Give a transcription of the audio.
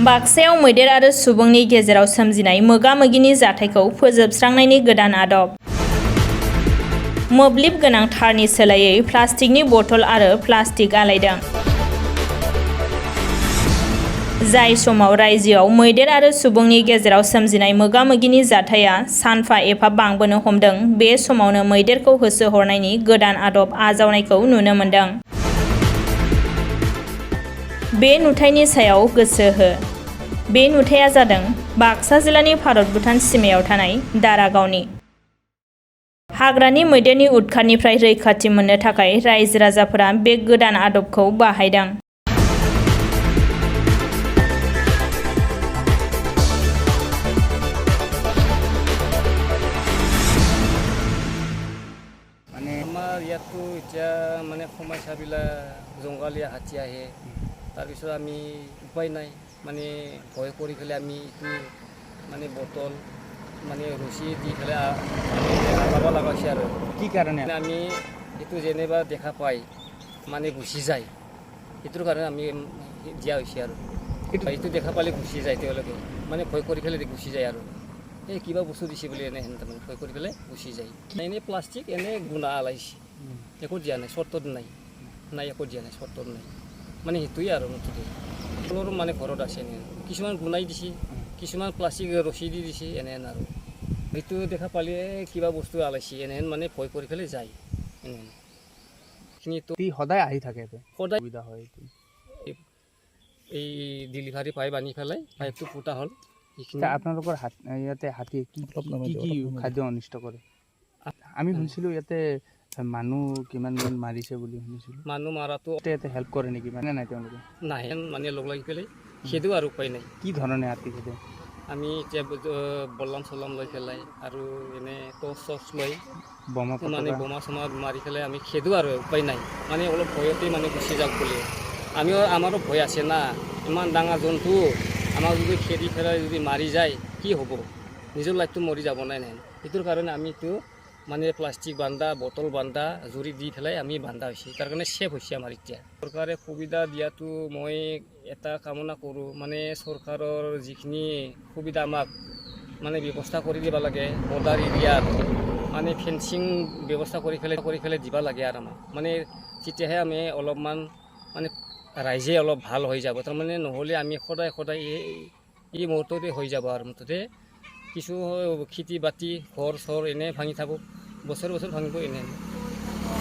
बाक्सायाव मैदेर आरो सुबुंनि गेजेराव सोमजिनाय मोगा-मोगिनि जाथायखौ फोजोबस्रांनायनि गोदान आदब। मोब्लिब गोनां थारनि सोलायै प्लास्टिकनि बथल आरो प्लास्टिक आलायदों। जाय समाव रायजोआव मैदेर आरो सुबुंनि गेजेराव सोमजिनाय मोगा-मोगिनि जाथाया सानफा एफा बांबोनो हमदों, बे समावनो मैदेरखौ होसोहरनायनि गोदान आदब आजावनायखौ नुनो मोन्दों। बे नुथायनि सायाव गोसो हो। बे नुथाया जादों बाक्सा जिल्लानि भारत-भुटान सिमायाव थानाय दारागावनि। हाग्रानि मैदेरनि उदखातनिफ्राय रैखाथि मोननो थाखाय रायजो-राजाफोरा बे गोदान आदबखौ बाहायदों। আমাৰ ইয়াততো এতিয়া মানে সমস্যাবিলাক জংঘলীয়া হাতী আহে, তাৰপিছত আমি উপায় নাই মানে ভয় কৰি পেলাই আমি এইটো মানে বটল মানে ৰছী দি পেলাই আগাব লগা হৈছে আৰু কি কাৰণে আমি এইটো যেনিবা দেখা পাই মানে গুচি যায়, সেইটোৰ কাৰণে আমি দিয়া হৈছে আৰু এইটো দেখা পালে গুচি যায়, তেওঁলোকে মানে ভয় কৰি পেলাই গুচি যায় আৰু এই কিবা বস্তু দিছে বুলি এনে তাৰমানে ভয় কৰি পেলাই গুচি যায়। এনেই প্লাষ্টিক এনে গুণা আলাইছে, একো দিয়া নাই, চৰ্তত নাই একো দিয়া নাই, চৰ্তত নাই মানে সেইটোৱে আৰু মুঠতে সকলোৰো মানে ঘৰত আছে এনে কিছুমান গুণাই দিছে, কিছুমান প্লাষ্টিক ৰছী দি দিছে এনেহেন আৰু সেইটো দেখা পালে কিবা বস্তু আলাইছে এনেহেন মানে ভয় কৰি পেলাই যায়। এনেহেন সেইখিনিতো সদায় আহি থাকে, সদায় সুবিধা হয়। এই ডেলিভাৰী পাইপ আনি পেলাই পাইপটো ফুটা হ'ল। আপোনালোকৰ ইয়াতে হাতীয়ে কি খাদ্য অনিষ্ট কৰে? আমি শুনিছিলোঁ ইয়াতে মানুহ কিমান মাৰিছে বুলি শুনিছিলোঁ। মানুহ মাৰাটো ইয়াতে হেল্প কৰে নেকি মানে নাই তেওঁলোকে? নাহে মানে লগ লাগি পেলাই সেইটো আৰু উপায় নাই। কি ধৰণে হাতী খেদে? আমি এতিয়া বল্লাম লৈ পেলাই আৰু এনে টৰ্চ লৈ মানে বোমা চমা মাৰি পেলাই আমি খেদোঁ আৰু উপায় নাই মানে অলপ ভয়তেই মানে গুচি যাওক বুলি আমাৰো ভয় আছে না, ইমান ডাঙৰ জন্তু আমাক যদি খেদি পেলাই যদি মাৰি যায় কি হ'ব, নিজৰ লাইফটো মৰি যাব নাই নাই সেইটোৰ কাৰণে আমিতো মানে প্লাষ্টিক বান্ধা বটল বান্ধা জুৰি দি পেলাই আমি বান্ধা হৈছে, তাৰ কাৰণে ছেফ হৈছে আমাৰ এতিয়া। চৰকাৰে সুবিধা দিয়াটো মই এটা কামনা কৰোঁ, মানে চৰকাৰৰ যিখিনি সুবিধা আমাক মানে ব্যৱস্থা কৰি দিব লাগে, বৰ্ডাৰ এৰিয়াত মানে ফেঞ্চিং ব্যৱস্থা কৰি পেলাই দিব লাগে আৰু আমাক মানে তেতিয়াহে আমি অলপমান মানে ৰাইজে অলপ ভাল হৈ যাব, তাৰমানে নহ'লে আমি সদায় এই মুহূৰ্ততে হৈ যাব আৰু মুঠতে কিছু খেতি বাতি ঘৰ চৰ এনে ভাঙি থাকোঁ, বছৰ ভাঙিব এনে।